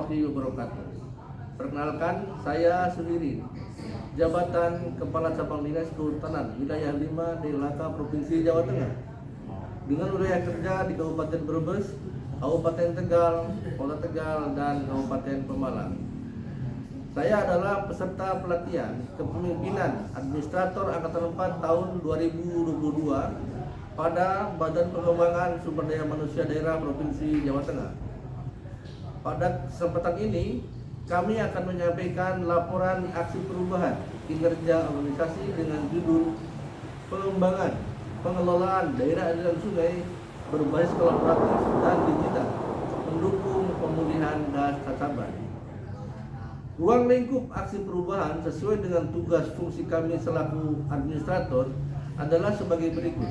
warahmatullahi wabarakatuh. Perkenalkan, saya Suhiri, jabatan Kepala Cabang Dinas Kehutanan Wilayah 5 DLHK Provinsi Jawa Tengah, dengan wilayah kerja di Kabupaten Brebes, Kabupaten Tegal, Kota Tegal, dan Kabupaten Pemalang. Saya adalah peserta pelatihan kepemimpinan Administrator Angkatan 4 tahun 2022 pada Badan Pengembangan Sumber Daya Manusia Daerah Provinsi Jawa Tengah. Pada kesempatan ini, kami akan menyampaikan laporan aksi perubahan kinerja organisasi dengan judul Pengembangan Pengelolaan Daerah Aliran Sungai berbasis kolaboratif dan digital, mendukung pemulihan Das Cacaban. Ruang lingkup aksi perubahan sesuai dengan tugas fungsi kami selaku administrator adalah sebagai berikut.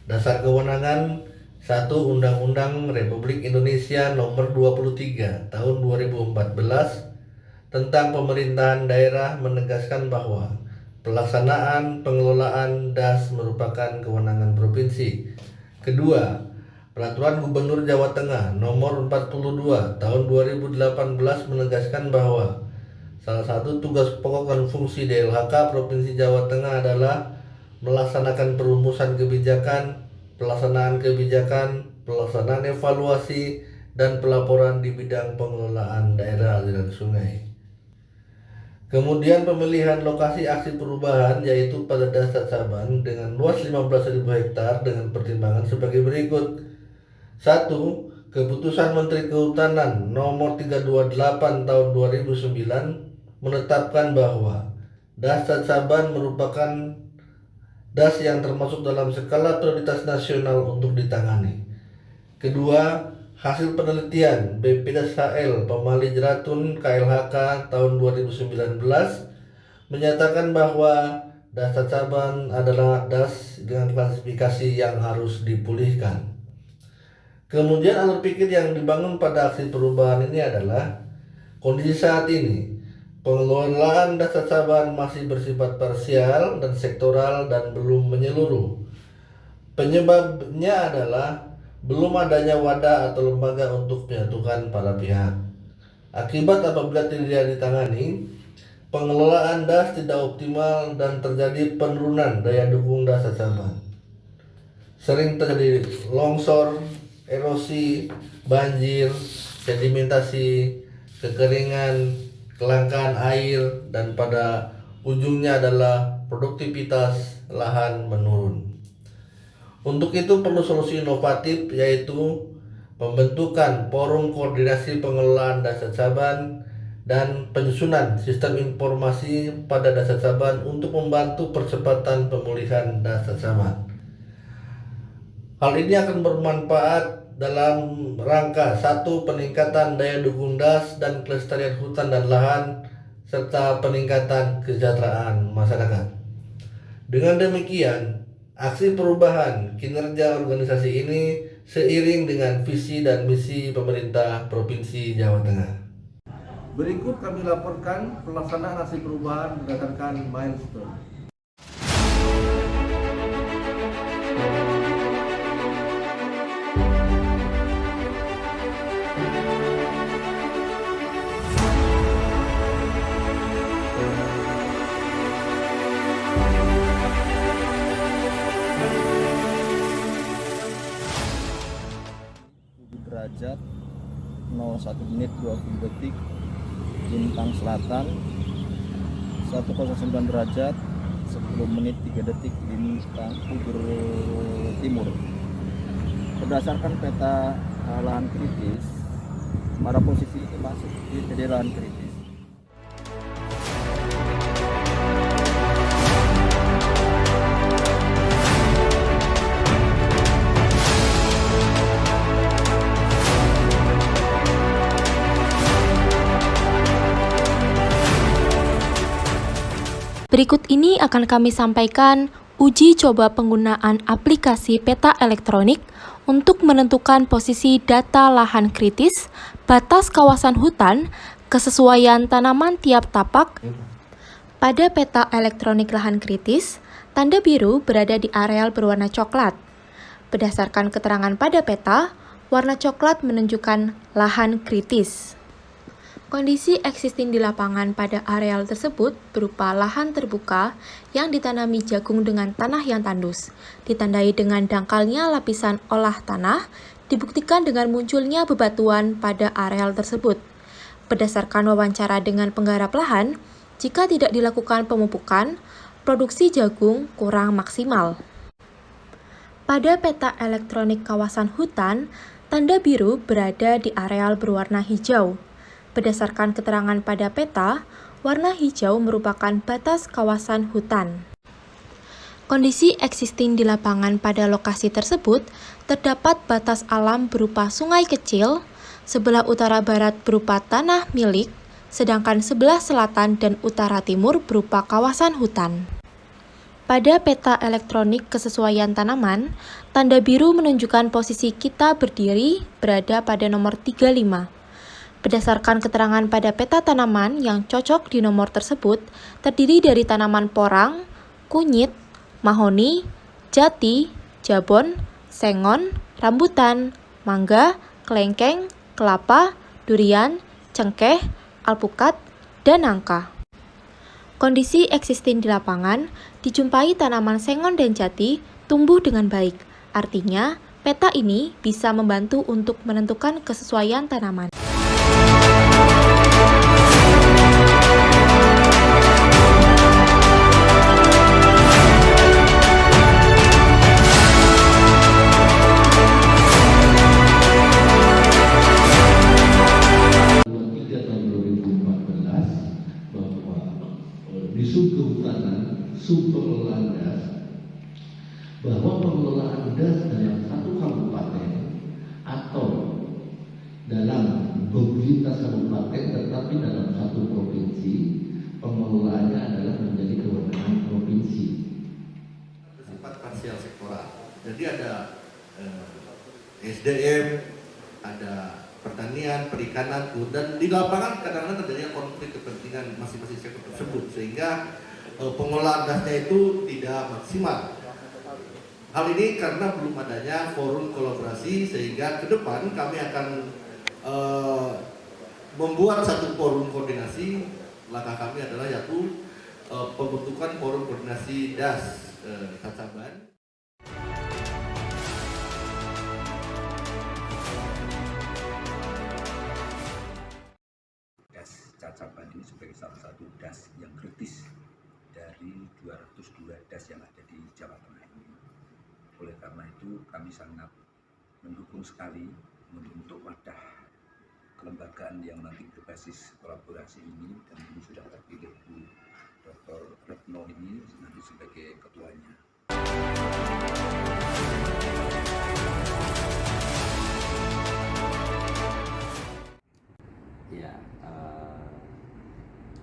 Dasar kewenangan 1 Undang-Undang Republik Indonesia Nomor 23 Tahun 2014 tentang Pemerintahan Daerah menegaskan bahwa pelaksanaan pengelolaan DAS merupakan kewenangan provinsi. Kedua, Peraturan Gubernur Jawa Tengah Nomor 42 Tahun 2018 menegaskan bahwa salah satu tugas pokok dan fungsi DLHK Provinsi Jawa Tengah adalah melaksanakan perumusan kebijakan, pelaksanaan kebijakan, pelaksanaan evaluasi, dan pelaporan di bidang pengelolaan daerah aliran sungai. Kemudian pemilihan lokasi aksi perubahan yaitu pada Das Cacaban dengan luas 15.000 hektar dengan pertimbangan sebagai berikut. 1. Keputusan Menteri Kehutanan Nomor 328 Tahun 2009 menetapkan bahwa Das Cacaban merupakan DAS yang termasuk dalam skala prioritas nasional untuk ditangani. Kedua, hasil penelitian BPDAS-HL Pemali Jeratun KLHK tahun 2019 menyatakan bahwa DAS Cacaban adalah DAS dengan klasifikasi yang harus dipulihkan. Kemudian alur pikir yang dibangun pada aksi perubahan ini adalah kondisi saat ini. Pengelolaan Das Cacaban masih bersifat parsial dan sektoral dan belum menyeluruh. Penyebabnya adalah belum adanya wadah atau lembaga untuk menyatukan para pihak. Akibat apabila tidak ditangani, pengelolaan DAS tidak optimal dan terjadi penurunan daya dukung Das Cacaban. Sering terjadi longsor, erosi, banjir, sedimentasi, kekeringan, kelangkaan air, dan pada ujungnya adalah produktivitas lahan menurun. Untuk itu perlu solusi inovatif yaitu pembentukan forum koordinasi pengelolaan Das Cacaban dan penyusunan sistem informasi pada Das Cacaban untuk membantu percepatan pemulihan Das Cacaban. Hal ini akan bermanfaat dalam rangka 1. Peningkatan daya dukung DAS dan kelestarian hutan dan lahan serta peningkatan kesejahteraan masyarakat. Dengan demikian, aksi perubahan kinerja organisasi ini seiring dengan visi dan misi pemerintah Provinsi Jawa Tengah. Berikut kami laporkan pelaksanaan aksi perubahan berdasarkan milestone. Derajat 01 menit 20 detik Bintang Selatan, 109 derajat 10 menit 3 detik Bintang Ubur Timur. Berdasarkan peta lahan kritis, pada posisi ini masuk di PD lahan kritis. Berikut ini akan kami sampaikan uji coba penggunaan aplikasi peta elektronik untuk menentukan posisi data lahan kritis, batas kawasan hutan, kesesuaian tanaman tiap tapak. Pada peta elektronik lahan kritis, tanda biru berada di areal berwarna coklat. Berdasarkan keterangan pada peta, warna coklat menunjukkan lahan kritis. Kondisi existing di lapangan pada areal tersebut berupa lahan terbuka yang ditanami jagung dengan tanah yang tandus, ditandai dengan dangkalnya lapisan olah tanah, dibuktikan dengan munculnya bebatuan pada areal tersebut. Berdasarkan wawancara dengan penggarap lahan, jika tidak dilakukan pemupukan, produksi jagung kurang maksimal. Pada peta elektronik kawasan hutan, tanda biru berada di areal berwarna hijau. Berdasarkan keterangan pada peta, warna hijau merupakan batas kawasan hutan. Kondisi existing di lapangan pada lokasi tersebut terdapat batas alam berupa sungai kecil, sebelah utara barat berupa tanah milik, sedangkan sebelah selatan dan utara timur berupa kawasan hutan. Pada peta elektronik kesesuaian tanaman, tanda biru menunjukkan posisi kita berdiri berada pada nomor 35. Berdasarkan keterangan pada peta tanaman yang cocok di nomor tersebut, terdiri dari tanaman porang, kunyit, mahoni, jati, jabon, sengon, rambutan, mangga, kelengkeng, kelapa, durian, cengkeh, alpukat, dan nangka. Kondisi existing di lapangan, dijumpai tanaman sengon dan jati tumbuh dengan baik. Artinya, peta ini bisa membantu untuk menentukan kesesuaian tanaman. Di subkehutanan subpengelolaan das bahwa pengelolaan das dalam satu kabupaten atau dalam lintas kabupaten tetapi dalam satu provinsi, pengelolaannya adalah menjadi kewenangan provinsi. Bersifat parsial sektoral. Jadi ada SDM, ada pertanian, perikanan, dan di lapangan kadang-kadang terjadi konflik kepentingan masing-masing sektor tersebut sehingga pengolahan dasnya itu tidak maksimal. Hal ini karena belum adanya forum kolaborasi sehingga ke depan kami akan membuat satu forum koordinasi. Langkah kami adalah yaitu pembentukan forum koordinasi das Cacaban. Cacaban ini sebagai salah satu das yang kritis dari 202 das yang ada di Jawa Tengah ini. Oleh karena itu kami sangat mendukung sekali membentuk wadah kelembagaan yang nanti berbasis kolaborasi ini, dan ini sudah terpilih Bu Dr. Retno ini nanti sebagai ketuanya. Ya,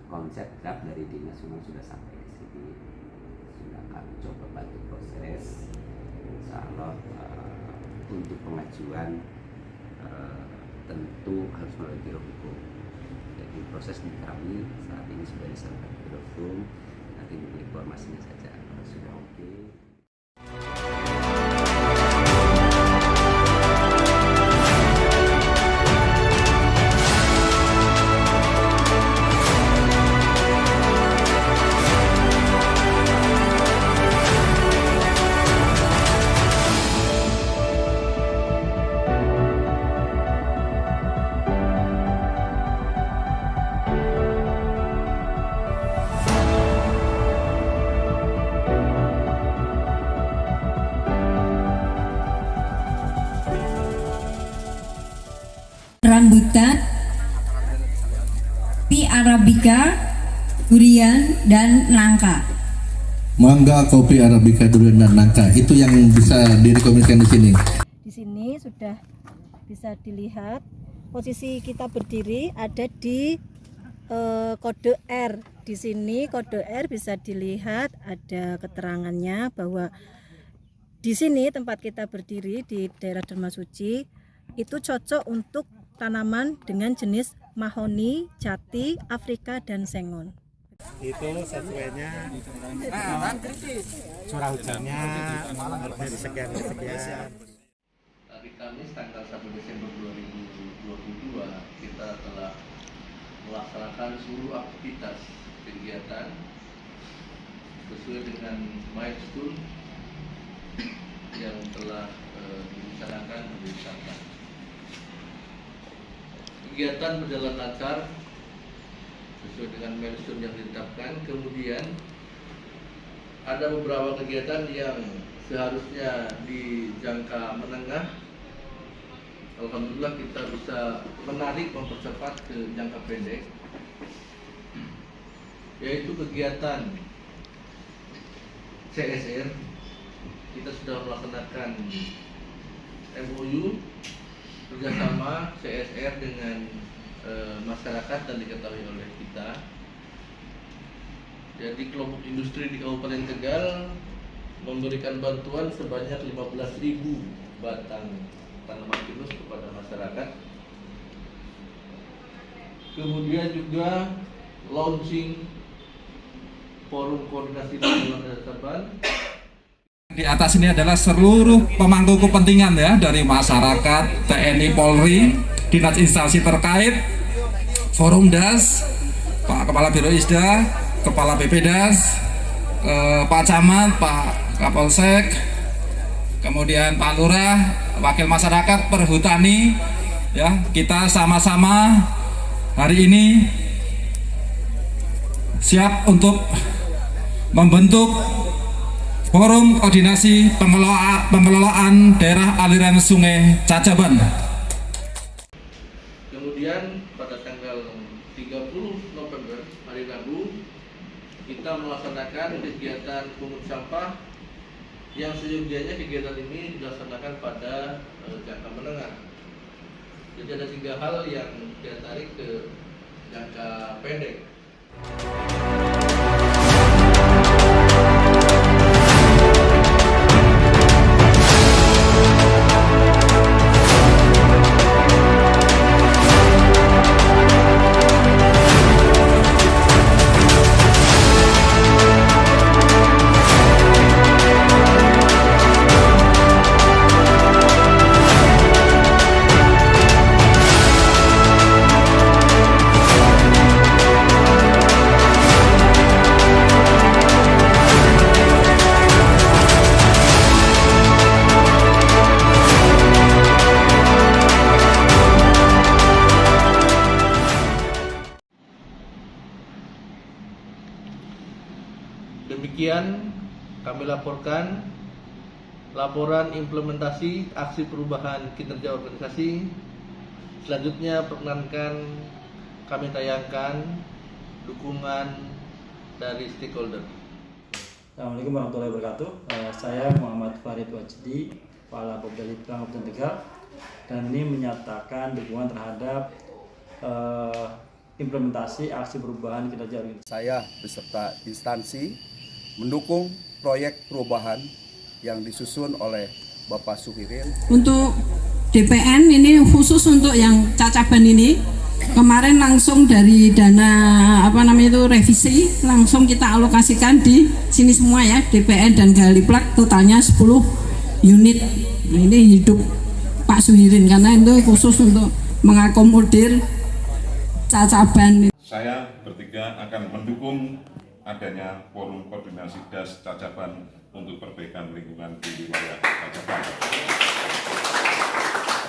konsep draft dari dinas memang sudah sampai di sini, sudah kami coba bantu proses. Insya Allah untuk pengajuan tentu harus melalui biro hukum. Jadi proses di kami saat ini sudah diserahkan ke biro hukum, nanti menunggu informasinya saja. Kalau sudah oke. Rambutan, kopi arabica, durian, dan nangka. Mangga, kopi arabica, durian, dan nangka itu yang bisa direkomendasikan di sini. Di sini sudah bisa dilihat posisi kita berdiri ada di kode R. Di sini kode R bisa dilihat ada keterangannya bahwa di sini tempat kita berdiri di daerah Dharmasuci itu cocok untuk tanaman dengan jenis mahoni, jati, Afrika, dan sengon. Itu sesuainya curah hujannya dari sekian. Hari Kamis tanggal 1 Desember 2022 kita telah melaksanakan seluruh aktivitas kegiatan sesuai dengan milestone yang telah direncanakan dan ditetapkan. Kegiatan berjalan lancar sesuai dengan milestone yang ditetapkan. Kemudian ada beberapa kegiatan yang seharusnya di jangka menengah, alhamdulillah kita bisa menarik, mempercepat ke jangka pendek, yaitu kegiatan CSR. Kita sudah melaksanakan MOU kerjasama CSR dengan masyarakat dan diketahui oleh kita. Jadi kelompok industri di Kabupaten Tegal memberikan bantuan sebanyak 15.000 batang tanaman pinus kepada masyarakat. Kemudian juga launching forum koordinasi lingkungan dan Cacaban. Di atas ini adalah seluruh pemangku kepentingan ya, dari masyarakat, TNI, Polri, dinas instansi terkait, Forum Das, Pak Kepala Biro Isda, Kepala BPDAS, Pak Camat, Pak Kapolsek, kemudian Pak Lurah, wakil masyarakat, perhutani, ya, kita sama-sama hari ini siap untuk membentuk Forum Koordinasi Pengelolaan Daerah Aliran Sungai Cacaban. Kemudian pada tanggal 30 November hari Rabu kita melaksanakan kegiatan pungut sampah yang seyogianya kegiatan ini dilaksanakan pada jangka menengah. Jadi ada 3 hal yang kita tarik ke jangka pendek. Demikian kami laporkan laporan implementasi aksi perubahan kinerja organisasi. Selanjutnya perkenankan kami tayangkan dukungan dari stakeholder. Assalamualaikum warahmatullahi wabarakatuh. Saya Muhammad Farid Wajdi, Kepala Bapedalitbang Kabupaten Tegal, dan ini menyatakan dukungan terhadap implementasi aksi perubahan kinerja organisasi. Saya beserta instansi mendukung proyek perubahan yang disusun oleh Bapak Suhirin. Untuk DPN ini khusus untuk yang Cacaban ini, kemarin langsung dari dana revisi langsung kita alokasikan di sini semua ya, DPN dan Galiplak, totalnya 10 unit. Nah, ini hidup Pak Suhirin karena itu khusus untuk mengakomodir Cacaban. Saya bertiga akan mendukung adanya forum koordinasi DAS Cacaban untuk perbaikan lingkungan di wilayah Cacaban.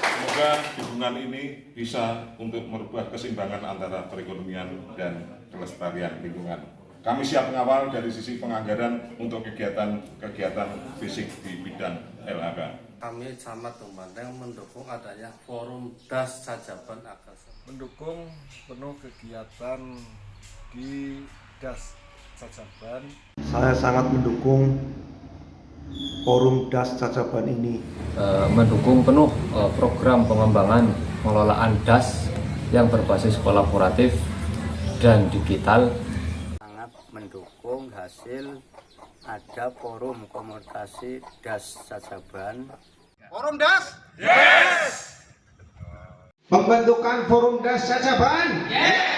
Semoga dukungan ini bisa untuk merubah keseimbangan antara perekonomian dan kelestarian lingkungan. Kami siap mengawal dari sisi penganggaran untuk kegiatan fisik di bidang LHK. Kami Camat Tumandang mendukung adanya forum DAS Cacaban agar mendukung penuh kegiatan di DAS Cacaban. Saya sangat mendukung forum DAS Cacaban ini. Mendukung penuh program pengembangan pengelolaan DAS yang berbasis kolaboratif dan digital. Sangat mendukung hasil ada forum komunikasi DAS Cacaban. Forum DAS? Yes! Pembentukan forum DAS Cacaban? Yes!